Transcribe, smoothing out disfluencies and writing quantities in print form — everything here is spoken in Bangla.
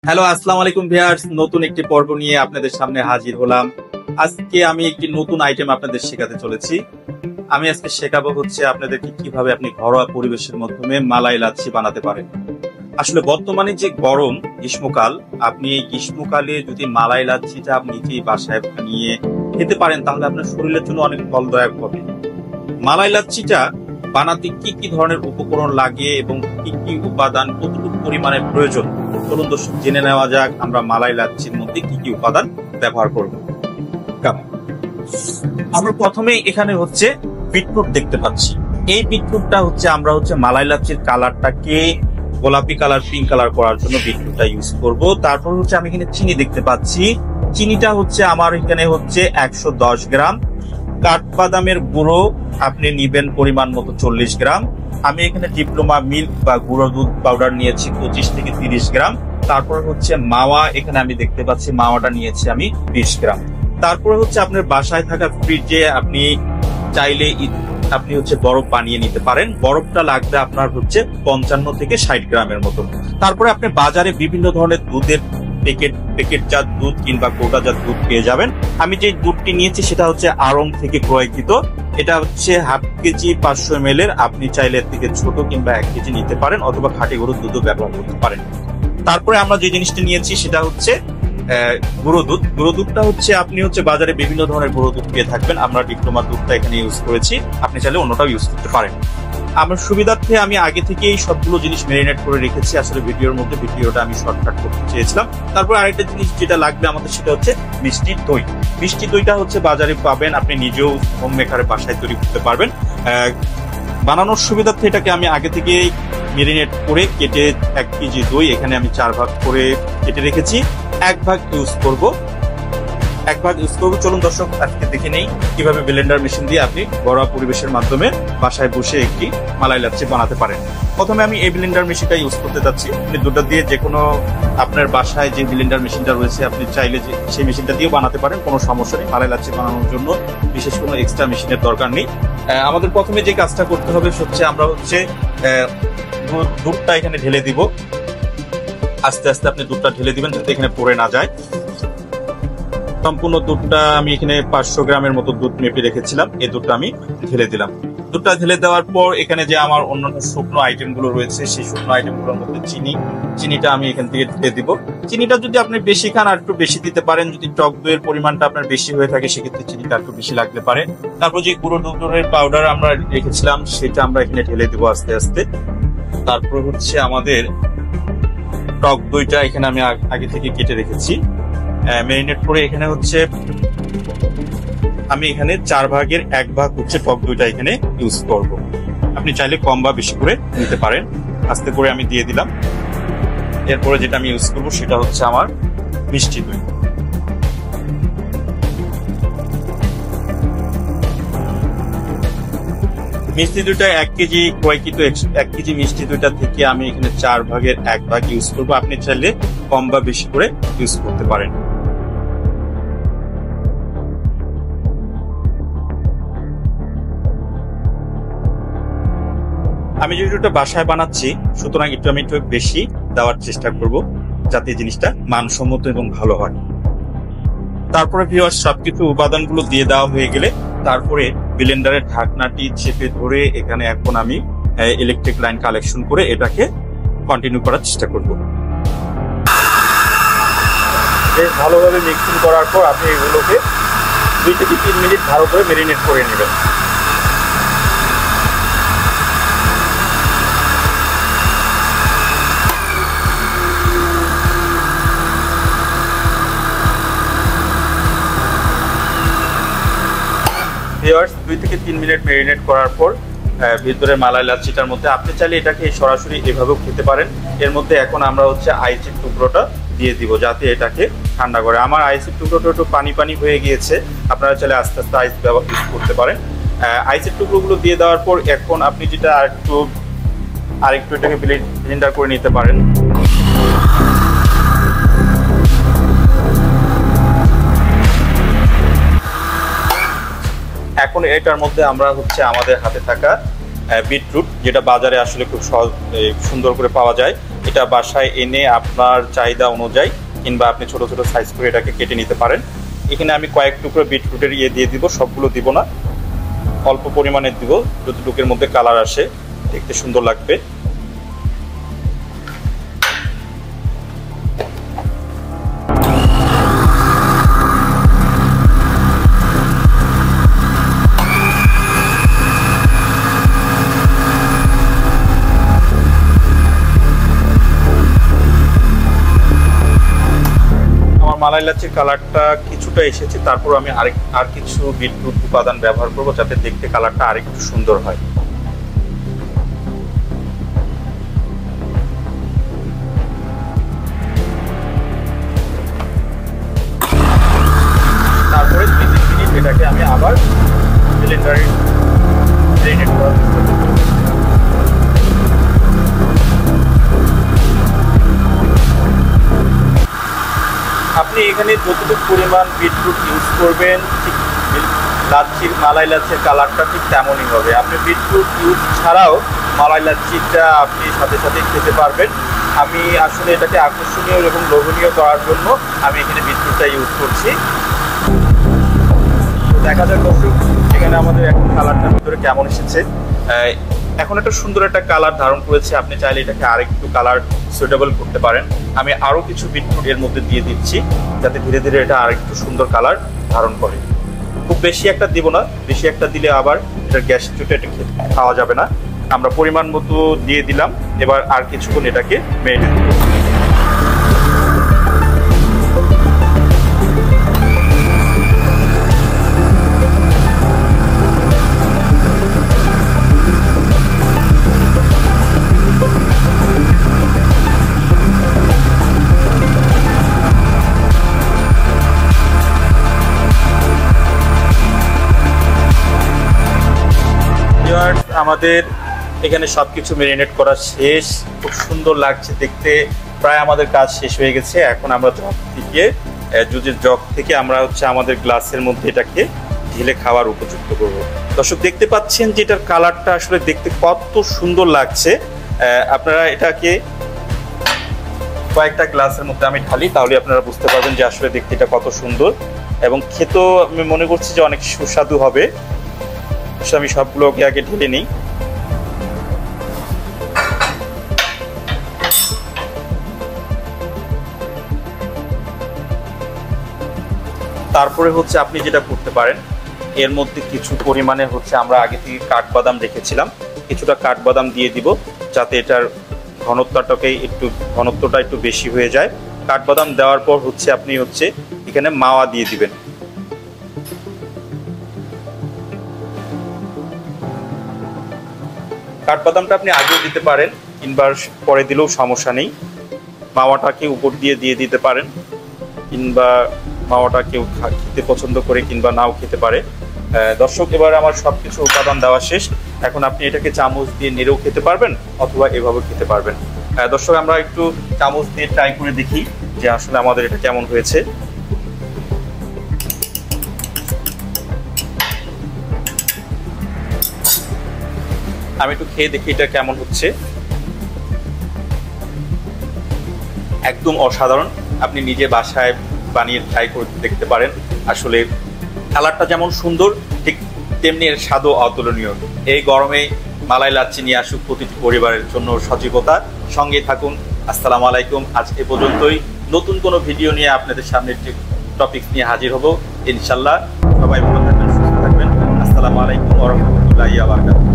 হ্যালো, আসসালামু আলাইকুম ভিউয়ার্স। নতুন একটি পর্ব নিয়ে আপনাদের সামনে হাজির হলাম। আজকে আমি একটি নতুন আইটেম আপনাদের শেখাতে চলেছি। আমি আজকে শেখাবো হচ্ছে আপনাদেরকে কিভাবে আপনি ঘরোয়া পরিবেশের মাধ্যমে মালাই লাচ্ছি বানাতে পারেন। আসলে বর্তমানে যে গরম গ্রীষ্মকাল, আপনি এই গ্রীষ্মকালে যদি মালাই লাচ্ছিটা আপনি নিজেই বাসায় নিয়ে খেতে পারেন তাহলে আপনার শরীরের জন্য অনেক ফলদায়ক হবে। মালাই লাচ্ছিটা বানাতে কি কি ধরনের উপকরণ লাগে এবং কি কি উপাদান কতটুকু পরিমাণের প্রয়োজন, চলুন দর্শক জেনে নেওয়া যাক আমরা মালাই লাচ্ছির মধ্যে কি কি উপাদান ব্যবহার করব। আমরা প্রথমে এখানে হচ্ছে বিটরুট দেখতে পাচ্ছি। এই বিটরুটটা হচ্ছে আমরা মালাই লাচ্ছির কালারটাকে গোলাপি কালার, পিঙ্ক কালার করার জন্য বিটরুটটা ইউজ করব। তারপর আমি এখানে চিনি দেখতে পাচ্ছি। চিনিটা আমার এখানে 110 গ্রাম। কাঠবাদামের গুঁড়ো আপনি নিবেন পরিমাণ মতো 40 গ্রাম। আমি এখানে ডিপ্লোমা মিল্ক বা গুঁড়ো দুধ পাউডার নিয়েছি 25 থেকে 30 গ্রাম। তারপর মাওয়া, এখানে আমি দেখতে পাচ্ছি মাওয়াটা নিয়েছি আমি 20 গ্রাম। তারপরে আপনার বাসায় থাকা ফ্রিজে আপনি চাইলে আপনি বরফ বানিয়ে নিতে পারেন। বরফটা লাগবে আপনার 55 থেকে 60 গ্রামের মতো। তারপরে আপনি বাজারে বিভিন্ন ধরনের দুধের প্যাকেটজাত দুধ কিংবা কোটাজাত দুধ পেয়ে যাবেন। আমি যে দুধটি নিয়েছি সেটা আড়ং থেকে ক্রয়কৃত। এটা হাফ কেজি 500 ml এর। আপনি চাইলে এর থেকে ছোট কিংবা 1 কেজি নিতে পারেন অথবা খাঁটি গরুর দুধও ব্যবহার করতে পারেন। তারপরে আমরা যে জিনিসটা নিয়েছি সেটা গুঁড়ো দুধ। গুঁড়ো দুধটা আপনি বাজারে বিভিন্ন ধরনের গুঁড়ো দুধ পেয়ে থাকবেন। আমরা ডিপ্লোমা দুধটা এখানে ইউজ করেছি, আপনি চাইলে অন্যটাও ইউজ করতে পারেন। আমার সুবিধার্থে আমি আগে থেকেই সবগুলো জিনিস ম্যারিনেট করে রেখেছি। আসলে ভিডিওটা আমি শর্টকাট করতে চেয়েছিলাম। তারপর আরেকটা জিনিস যেটা লাগবে আমাদের সেটা মিষ্টি দই। মিষ্টি দইটা বাজারে পাবেন, আপনি নিজেও হোম মেকারে বাসায় তৈরি করতে পারবেন। বানানোর সুবিধার্থে এটাকে আমি আগে থেকেই ম্যারিনেট করে কেটে 1 কেজি দই এখানে আমি 4 ভাগ করে কেটে রেখেছি। 1 ভাগ ইউজ করব। চলুন দর্শক আজকে দেখে নেই কিভাবে ব্লেন্ডার মেশিন দিয়ে আপনি ঘরোয়া পরিবেশের মাধ্যমে বাসায় বসে একটি মালাই লাচ্ছি বানাতে পারেন। প্রথমে আমি এই ব্লেন্ডার মেশিনটা ইউজ করতে যাচ্ছি। আপনি দুটো দিয়ে যে কোনো আপনার বাসায় যে ব্লেন্ডার মেশিনটা রয়েছে আপনি চাইলে সেই মেশিনটা দিয়েও বানাতে পারেন, কোনো সমস্যা নেই। মালাই লাচ্ছি বানানোর জন্য বিশেষ কোনো এক্সট্রা মেশিনের দরকার নেই। আমাদের প্রথমে যে কাজটা করতে হবে আমরা দুধটা এখানে ঢেলে দিব। আস্তে আস্তে আপনি দুধটা ঢেলে দিবেন যাতে এখানে পড়ে না যায়। সম্পূর্ণ দুধটা আমি এখানে 500 গ্রামের মতো দুধ মেপে রেখেছিলাম, এই দুধটা আমি ঢেলে দিলাম। দুধটা ঢেলে দেওয়ার পর এখানে যে আমার অন্যান্য শুকনো আইটেম গুলো রয়েছে সেই শুকনো আইটেম গুলোর মধ্যে চিনিটা আমি এখান থেকে ঢেলে দিব। চিনিটা যদি আপনি বেশি খান আর একটু বেশি দিতে পারেন। যদি টক দইয়ের পরিমাণটা আপনার বেশি হয়ে থাকে সেক্ষেত্রে চিনিটা একটু বেশি লাগতে পারে। তারপর যে গুঁড়ো দুধের পাউডার আমরা রেখেছিলাম সেটা আমরা এখানে ঢেলে দেবো আস্তে আস্তে। তারপর আমাদের টক দইটা এখানে আমি আগে থেকে কেটে রেখেছি, ম্যারিনেট করে। এখানে আমি এখানে 4 ভাগের 1 ভাগ টক দইটা এখানে ইউজ করব। আপনি চাইলে কম বা বেশি করে নিতে পারেন। আস্তে করে আমি দিয়ে দিলাম। এরপরে যেটা আমি ইউজ করব সেটা আমার মিষ্টি দই। মিষ্টি দইটা 1 কেজি ক্রয়কৃত 1 কেজি মিষ্টি দইটা থেকে আমি এখানে 4 ভাগের 1 ভাগ ইউজ করব। আপনি চাইলে কম বা বেশি করে ইউজ করতে পারেন। আমি যেহেতু বাসায় বানাচ্ছি সুতরাং আমি একটু বেশি দেওয়ার চেষ্টা করব যাতে জিনিসটা মানসম্মত এবং ভালো হয়। তারপরে ভিউয়ার্স সবকিছু উপাদানগুলো দিয়ে দেওয়া হয়ে গেলে তারপরে ব্লেন্ডারের ঢাকনাটি চেপে ধরে এখানে এখন আমি ইলেকট্রিক লাইন কালেকশন করে এটাকে কন্টিনিউ করার চেষ্টা করব। বেশ ভালোভাবে মিক্সিং করার পর আপনি এগুলোকে 2 থেকে 3 মিনিট ভালো করে ম্যারিনেট করে নেবেন। ভিউয়ার্স 2 থেকে 3 মিনিট ম্যারিনেট করার পর ভিতরে মালাই লাচ্ছিটার মধ্যে আপনি চাইলে এটাকে সরাসরি এভাবেও খেতে পারেন। এর মধ্যে এখন আমরা আইসের টুকরোটা দিয়ে দিব যাতে এটাকে ঠান্ডা করে। আমার আইসের টুকরোটা একটু পানি পানি হয়ে গিয়েছে, আপনারা চাইলে আস্তে আস্তে আইস ইউজ করতে পারেন। আইসের টুকরোগুলো দিয়ে দেওয়ার পর এখন আপনি যেটা আরেকটু এটাকে ব্লেন্ডার করে নিতে পারেন। এখন এটার মধ্যে আমরা আমাদের হাতে থাকা বিটরুট, যেটা বাজারে আসলে খুব সুন্দর করে পাওয়া যায়, এটা বাসায় এনে আপনার চাহিদা অনুযায়ী কিংবা আপনি ছোট ছোট সাইজ করে এটাকে কেটে নিতে পারেন। এখানে আমি কয়েক টুকরো বিটরুটের দিয়ে দিব, সবগুলো দিব না, অল্প পরিমাণে দিব, যতটুকুর মধ্যে কালার আসে, দেখতে সুন্দর লাগবে। মালাই লাচ্ছির কালারটা কিছুটা এসেছে, তারপর আমি আর কিছু বিটরুট উপাদান ব্যবহার করব যাতে দেখতে কালারটা আরেকটু সুন্দর হয়। তারপরে 3 মিনিট এটাকে আমি আবার ব্লেন্ডারে গ্রাইন্ড করার চেষ্টা করব। আপনি এখানে যতটুকু পরিমাণ বিটরুট ইউজ করবেন ঠিক লাচ্ছির মালাই লাচ্ছির কালারটা ঠিক তেমনই হবে। আপনি বিটরুট ইউজ ছাড়াও মালাই লাচ্ছিটা আপনি সাথে সাথে খেতে পারবেন। আমি আসলে এটাকে আকর্ষণীয় এবং লোভনীয় করার জন্য আমি এখানে বিটরুটটা ইউজ করছি। দেখা যাক দর্শক এখানে আমাদের এখন কালারটার ভিতরে কেমন এসেছে। এখন একটা সুন্দর একটা কালার ধারণ করেছে, আপনি চাইলে এটাকে আরেকটু কালার সুইটেবল করতে পারেন। আমি আরো কিছু বিটরুট এর মধ্যে দিয়ে দিচ্ছি যাতে ধীরে ধীরে এটা আরেকটু সুন্দর কালার ধারণ করে। খুব বেশি একটা দিব না, বেশি একটা দিলে আবার এটা গ্যাস চুটে এটা খাওয়া যাবে না। আমরা পরিমাণ মতো দিয়ে দিলাম, এবার আর কিছুক্ষণ এটাকে মেরিনেট করব। আমাদের এখানে সবকিছু মেরিনেট করা শেষ, খুব সুন্দর লাগছে দেখতে, প্রায় আমাদের কাজ শেষ হয়ে গেছে। এখন আমরা জগ থেকে জুজের জগ থেকে আমরা আমাদের গ্লাসের মধ্যে এটাকে ঢেলে খাওয়ার উপযুক্ত করব। দর্শক দেখতে পাচ্ছেন যে এটার কালারটা আসলে দেখতে কত সুন্দর লাগছে। আপনারা এটাকে কয়েকটা গ্লাসের মধ্যে আমি ঢালি, তাহলে আপনারা বুঝতে পারবেন যে আসলে দেখতে এটা কত সুন্দর এবং খেতেও আমি মনে করছি যে অনেক সুস্বাদু হবে। আমি সবগুলোকে আগে ঢেলে নিই। তারপরে আপনি যেটা করতে পারেন, এর মধ্যে কিছু পরিমাণে আমরা আগে থেকে কাঠবাদাম রেখেছিলাম, কিছুটা কাঠবাদাম দিয়ে দিব যাতে এটার ঘনত্বটা একটু বেশি হয়ে যায়। কাঠবাদাম দেওয়ার পর আপনি এখানে মাওয়া দিয়ে দিবেন। কাঠবাদামটা আপনি আগেও দিতে পারেন কিংবা পরে দিলেও সমস্যা নেই। মাওয়াটাকে উপর দিয়ে দিতে পারেন, কিংবা মাওয়াটা কেউ খেতে পছন্দ করে কিংবা নাও খেতে পারে। দর্শক এবার আমার সবকিছু উপাদান দেওয়া শেষ, এখন আপনি এটাকে চামচ দিয়ে নেড়েও খেতে পারবেন অথবা এভাবে খেতে পারবেন। দর্শক আমরা একটু চামচ দিয়ে ট্রাই করে দেখি যে আসলে আমাদের এটা কেমন হয়েছে। আমি একটু খেয়ে দেখি এটা কেমন হচ্ছে। একদম অসাধারণ, আপনি নিজে বাসায় বানিয়ে ট্রাই করে দেখতে পারেন। আসলে কালারটা যেমন সুন্দর ঠিক তেমনি এর স্বাদও অতুলনীয়। এই গরমে মালাই লাচ্ছি নিয়ে আসুক প্রতিটি পরিবারের জন্য সজীবতা। সঙ্গে থাকুন। আসসালামু আলাইকুম। আজ এ পর্যন্তই। নতুন কোনো ভিডিও নিয়ে আপনাদের সামনে টপিক নিয়ে হাজির হব ইনশাল্লাহ। সবাই ভালো থাকবেন, সুস্থ থাকবেন। আসসালামু আলাইকুম ওয়া রাহমাতুল্লাহি ওয়া বারাকাতুহু।